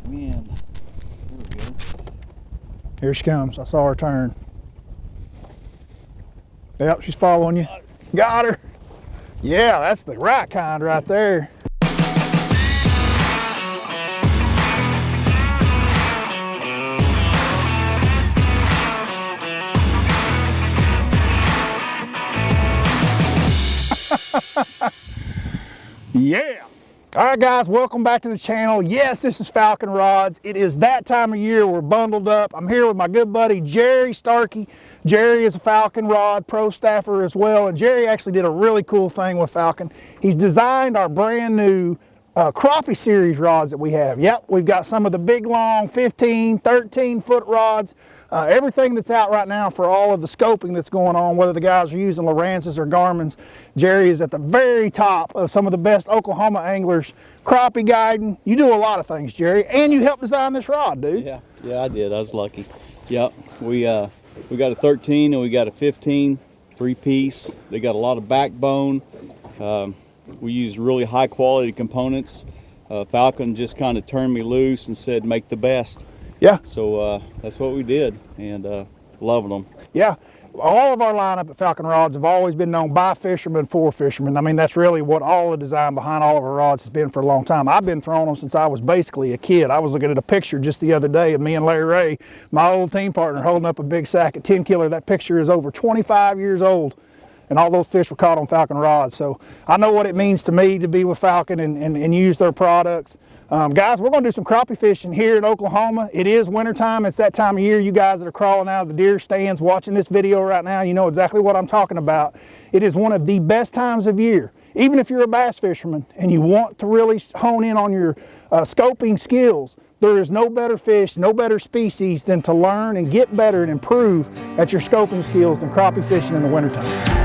wind. There we go. Here she comes. I saw her turn. Yep, she's following you. Got her. Yeah, that's the right kind right there. Yeah. All right, guys, welcome back to the channel. Yes, this is Falcon Rods. It is that time of year. We're bundled up. I'm here with my good buddy, Jerry Starkey. Jerry is a Falcon Rod Pro Staffer as well, and Jerry actually did a really cool thing with Falcon. He's designed our brand new Crappie series rods that we have. Yep, we've got some of the big, long 15, 13-foot rods. Everything that's out right now for all of the scoping that's going on, whether the guys are using Lowrances or Garmin's, Jerry is at the very top of some of the best Oklahoma anglers crappie guiding. You do a lot of things, Jerry, and you helped design this rod, dude. Yeah, I did. I was lucky. Yep, we got a 13 and we got a 15, 3-piece. They got a lot of backbone. We use really high quality components. Falcon just kind of turned me loose and said, make the best. Yeah. So that's what we did, and loving them. Yeah. All of our lineup at Falcon Rods have always been known by fishermen for fishermen. I mean, that's really what all the design behind all of our rods has been for a long time. I've been throwing them since I was basically a kid. I was looking at a picture just the other day of me and Larry Ray, my old team partner, holding up a big sack of 10 killer. That picture is over 25 years old, and all those fish were caught on Falcon Rods. So I know what it means to me to be with Falcon and use their products. Guys, we're going to do some crappie fishing here in Oklahoma. It is wintertime. It's that time of year. You guys that are crawling out of the deer stands watching this video right now, you know exactly what I'm talking about. It is one of the best times of year. Even if you're a bass fisherman and you want to really hone in on your scoping skills, there is no better fish, no better species than to learn and get better and improve at your scoping skills than crappie fishing in the wintertime.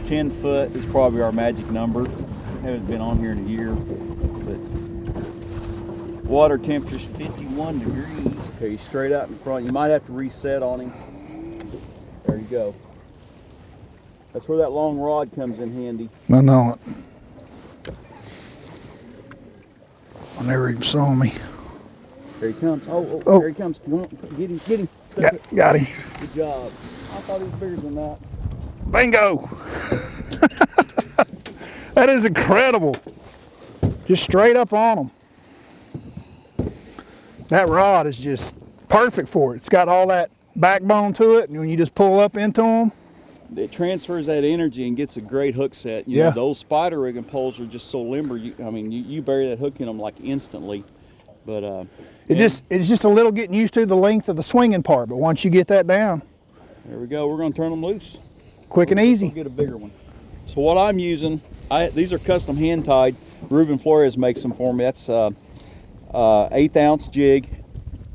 10 foot is probably our magic number. Haven't been on here in a year, but water temperature's 51 degrees. Okay, straight out in front. You might have to reset on him. There you go. That's where that long rod comes in handy. I know it. I never even saw me. There he comes. Oh, there he comes. Come on, get him. Got him. Good job. I thought he was bigger than that. Bingo! That is incredible. Just straight up on them. That rod is just perfect for it. It's got all that backbone to it, and when you just pull up into them, it transfers that energy and gets a great hook set. You know, those spider rigging poles are just so limber. You bury that hook in them like instantly. But it's just a little getting used to the length of the swinging part. But once you get that down, there we go. We're going to turn them loose. Quick and easy. We'll get a bigger one. So what I'm using, these are custom hand tied. Ruben Flores makes them for me. That's 1/8 ounce jig,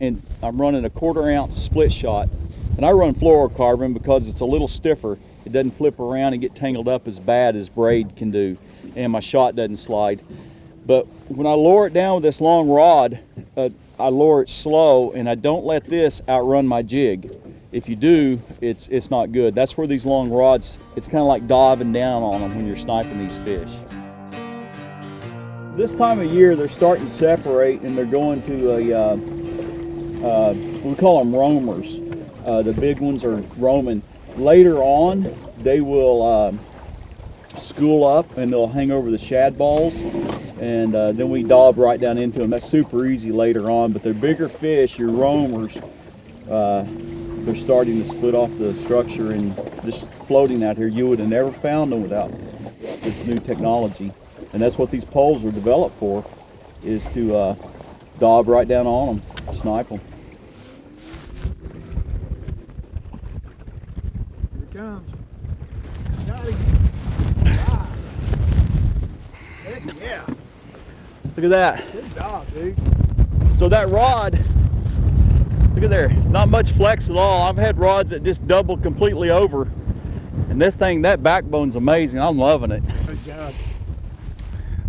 and I'm running a 1/4 ounce split shot. And I run fluorocarbon because it's a little stiffer. It doesn't flip around and get tangled up as bad as braid can do, and my shot doesn't slide. But when I lower it down with this long rod, I lower it slow, and I don't let this outrun my jig. If you do, it's not good. That's where these long rods, it's kind of like diving down on them when you're sniping these fish. This time of year, they're starting to separate, and they're going to we call them roamers. The big ones are roaming. Later on, they will school up, and they'll hang over the shad balls, and then we dob right down into them. That's super easy later on, but they're bigger fish, your roamers. They're starting to split off the structure and just floating out here. You would have never found them without this new technology. And that's what these poles are developed for, is to dob right down on them, snipe them. Here it comes. Got him. Heck yeah. Look at that. Good job, dude. So that rod, look at there, it's not much flex at all. I've had rods that just double completely over. And this thing, that backbone's amazing. I'm loving it. Good job.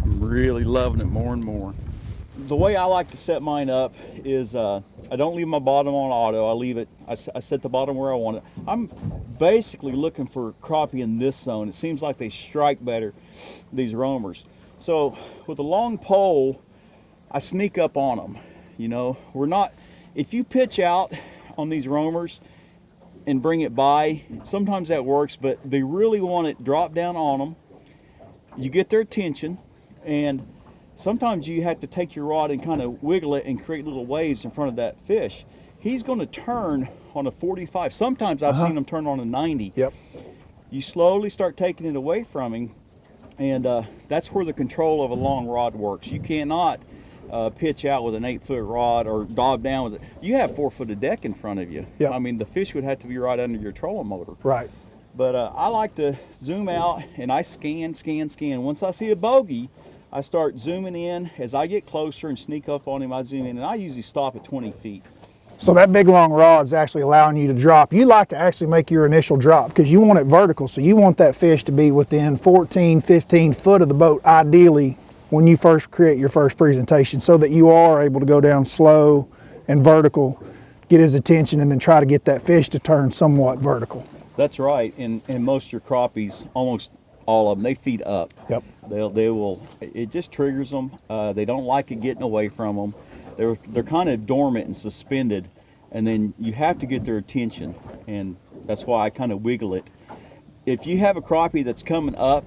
I'm really loving it more and more. the way I like to set mine up is I don't leave my bottom on auto. I leave it, I set the bottom where I want it. I'm basically looking for crappie in this zone. It seems like they strike better, these roamers. So with a long pole, I sneak up on them. You know, we're not, if you pitch out on these roamers and bring it by, sometimes that works, but they really want it drop down on them. You get their attention, and sometimes you have to take your rod and kind of wiggle it and create little waves in front of that fish. He's going to turn on a 45. Sometimes I've seen him turn on a 90. Yep. You slowly start taking it away from him, and that's where the control of a long rod works. You cannot pitch out with an 8-foot rod or bob down with it. You have 4 foot of deck in front of you. Yep. I mean, the fish would have to be right under your trolling motor. Right. But I like to zoom out, and I scan. Once I see a bogey, I start zooming in. As I get closer and sneak up on him, I zoom in, and I usually stop at 20 feet. So that big long rod's actually allowing you to drop. You like to actually make your initial drop because you want it vertical. So you want that fish to be within 14, 15 foot of the boat, ideally, when you first create your first presentation, so that you are able to go down slow and vertical, get his attention, and then try to get that fish to turn somewhat vertical. That's right, and most of your crappies, almost all of them, they feed up. Yep. They will. It just triggers them. They don't like it getting away from them. They're kind of dormant and suspended, and then you have to get their attention, and that's why I kind of wiggle it. If you have a crappie that's coming up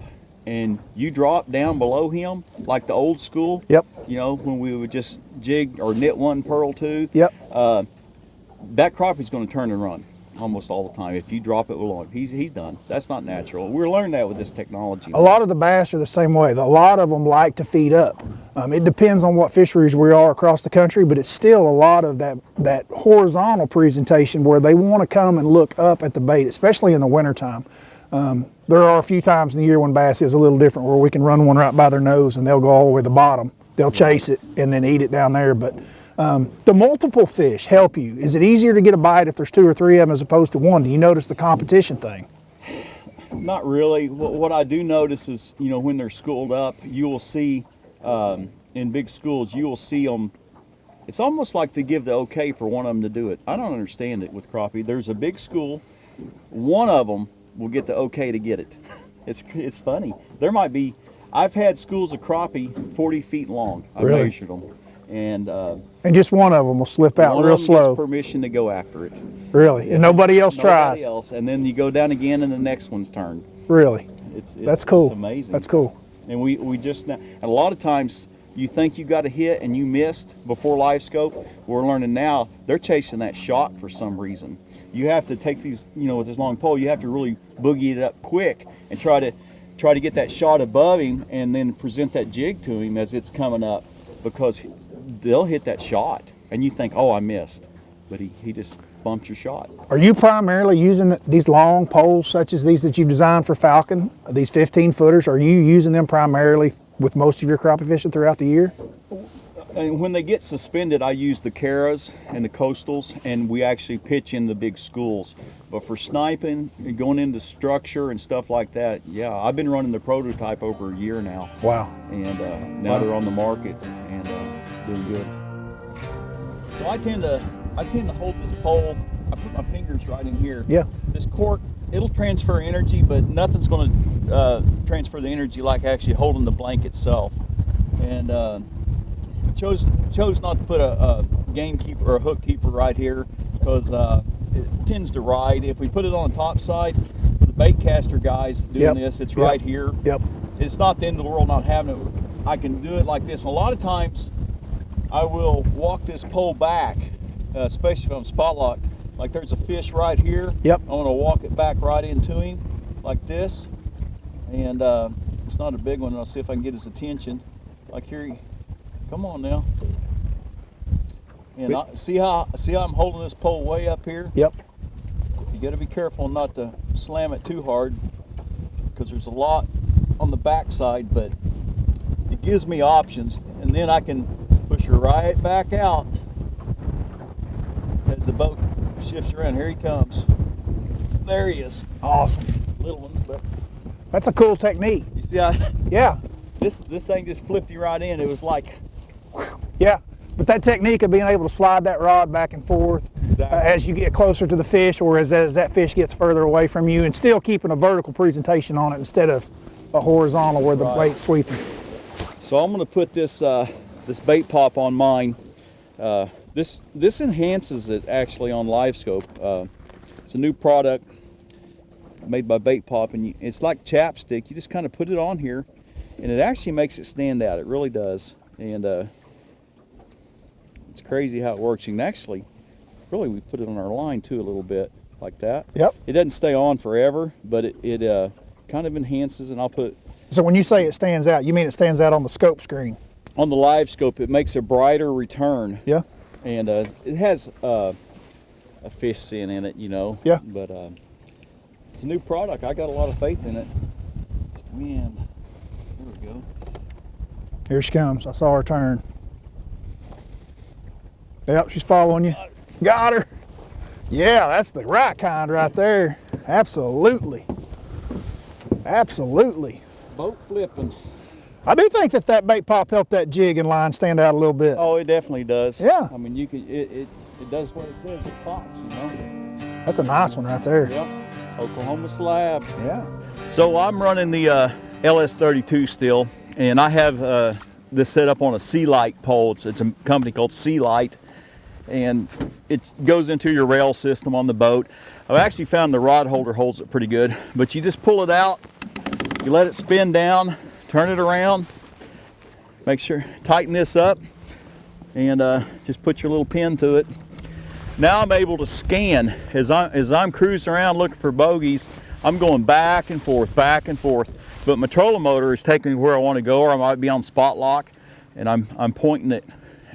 and you drop down below him, like the old school, Yep. you know, when we would just jig or knit one, pearl two, Yep. That crappie's going to turn and run almost all the time. If you drop it below him, he's done. That's not natural. We're learning that with this technology. A lot of the bass are the same way. A lot of them like to feed up. It depends on what fisheries we are across the country, but it's still a lot of that horizontal presentation where they want to come and look up at the bait, especially in the wintertime. There are a few times in the year when bass is a little different, where we can run one right by their nose and they'll go all the way to the bottom. They'll chase it and then eat it down there. But the multiple fish help you. Is it easier to get a bite if there's 2 or 3 of them as opposed to 1? Do you notice the competition thing? Not really. What I do notice is, you know, when they're schooled up, you will see in big schools, you will see them. It's almost like they give the okay for one of them to do it. I don't understand it with crappie. There's a big school, one of them will get the okay to get it. It's funny. There might be, I've had schools of crappie 40 feet long. I Really? measured them. And just one of them will slip out one real of them slow. gets permission to go after it. Really? And nobody else tries? Nobody else. And then you go down again and the next one's turn. Really? That's cool. It's amazing. That's cool. And we just now, and a lot of times you think you got a hit and you missed before live scope. We're learning now they're chasing that shot for some reason. You have to take these, you know, with this long pole, you have to really boogie it up quick and try to get that shot above him and then present that jig to him as it's coming up, because they'll hit that shot and you think, oh, I missed, but he just bumped your shot. Are you primarily using these long poles such as these that you've designed for Falcon, these 15 footers? Are you using them primarily with most of your crappie fishing throughout the year? And when they get suspended, I use the Caras and the Coastals, and we actually pitch in the big schools. But for sniping and going into structure and stuff like that, yeah, I've been running the prototype over a year now. Wow. And now they're on the market and doing good. So I tend to hold this pole. I put my fingers right in here. Yeah. This cork, it'll transfer energy, but nothing's going to transfer the energy like actually holding the blank itself. And chose not to put a gamekeeper or a hook keeper right here because it tends to ride. If we put it on the top side, for the bait caster guys doing this, it's right here. Yep. It's not the end of the world not having it. I can do it like this. And a lot of times I will walk this pole back, especially if I'm spot locked. Like there's a fish right here. Yep. I want to walk it back right into him like this. And it's not a big one. I'll see if I can get his attention. Like here, come on now. And see how I'm holding this pole way up here? Yep. You got to be careful not to slam it too hard because there's a lot on the back side, but it gives me options, and then I can push her right back out as the boat shifts around. Here he comes. There he is. Awesome. Little one, but that's a cool technique. you see how Yeah. this thing just flipped you right in. It was like, whew. Yeah, but that technique of being able to slide that rod back and forth as you get closer to the fish, or as that fish gets further away from you, and still keeping a vertical presentation on it instead of a horizontal where the bait's sweeping. So I'm going to put this this bait pop on mine. This enhances it actually on Livescope. It's a new product made by Bait Pop, and it's like chapstick. You just kind of put it on here, and it actually makes it stand out. It really does. And it's crazy how it works. You can actually, really, we put it on our line too a little bit, like that. Yep. It doesn't stay on forever, but it kind of enhances, and I'll put. So when you say it stands out, you mean it stands out on the scope screen? On the Livescope, it makes a brighter return. Yeah. And it has a fish scent in it, you know. Yeah. But it's a new product. I got a lot of faith in it. Man, here we go. Here she comes. I saw her turn. Yep, she's following you. Got her. Yeah, that's the right kind right there. Absolutely. Absolutely. Boat flipping. I do think that bait pop helped that jig and line stand out a little bit. Oh, it definitely does. Yeah. I mean, you can. It does what it says. It pops, you know. That's a nice one right there. Yep. Oklahoma slab. Yeah. So I'm running the LS32 still, and I have this set up on a Sea Light pole. It's a company called Sea Light, and it goes into your rail system on the boat. I've actually found the rod holder holds it pretty good, but you just pull it out, you let it spin down, turn it around, make sure, tighten this up, and just put your little pin to it. Now I'm able to scan. As I'm cruising around looking for bogeys, I'm going back and forth, but my trolling motor is taking me where I want to go, or I might be on spot lock, and I'm pointing it,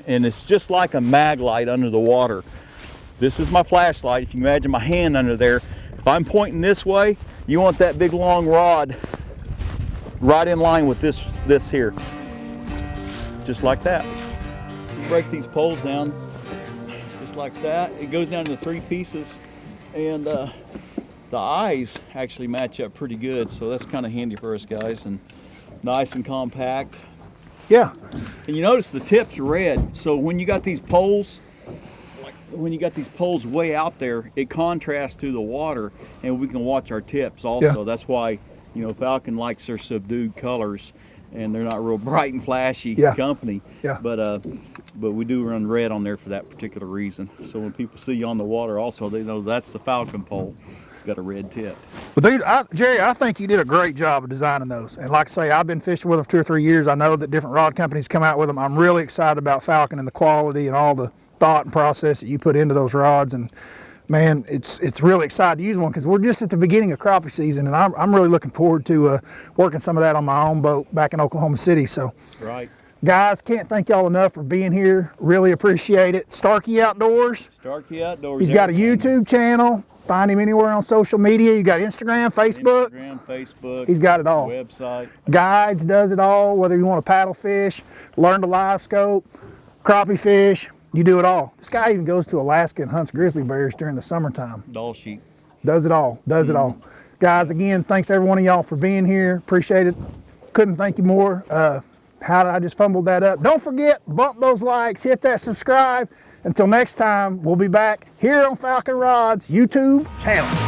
and it's just like a mag light under the water. This is my flashlight. If you can imagine my hand under there, if I'm pointing this way, you want that big long rod right in line with this here, just like that. Break these poles down just like that. It goes down into 3 pieces, and the eyes actually match up pretty good, so that's kind of handy for us guys, and nice and compact. Yeah. And you notice the tips are red, so when you got these poles, way out there, it contrasts to the water, and we can watch our tips also. Yeah. That's why, you know, Falcon likes their subdued colors, and they're not real bright and flashy company. Yeah. But we do run red on there for that particular reason. So when people see you on the water also, they know that's the Falcon pole. It's got a red tip. Well, dude, Jerry, I think you did a great job of designing those. And like I say, I've been fishing with them 2 or 3 years. I know that different rod companies come out with them. I'm really excited about Falcon and the quality and all the thought and process that you put into those rods. And man, it's really exciting to use one, because we're just at the beginning of crappie season, and I'm really looking forward to working some of that on my own boat back in Oklahoma City. So, right, guys, can't thank y'all enough for being here. Really appreciate it. Starkey Outdoors. Starkey Outdoors. He's got a YouTube channel. Find him anywhere on social media. You got Instagram, Facebook. Instagram, Facebook. He's got it all. Website. Guides, does it all. Whether you want to paddle fish, learn to live scope, crappie fish, you do it all. This guy even goes to Alaska and hunts grizzly bears during the summertime. Doll sheep. Does it all. Does it all. Guys, again, thanks every one of y'all for being here. Appreciate it. Couldn't thank you more. How did I just fumbled that up? Don't forget, bump those likes, hit that subscribe. Until next time, we'll be back here on Falcon Rod's YouTube channel.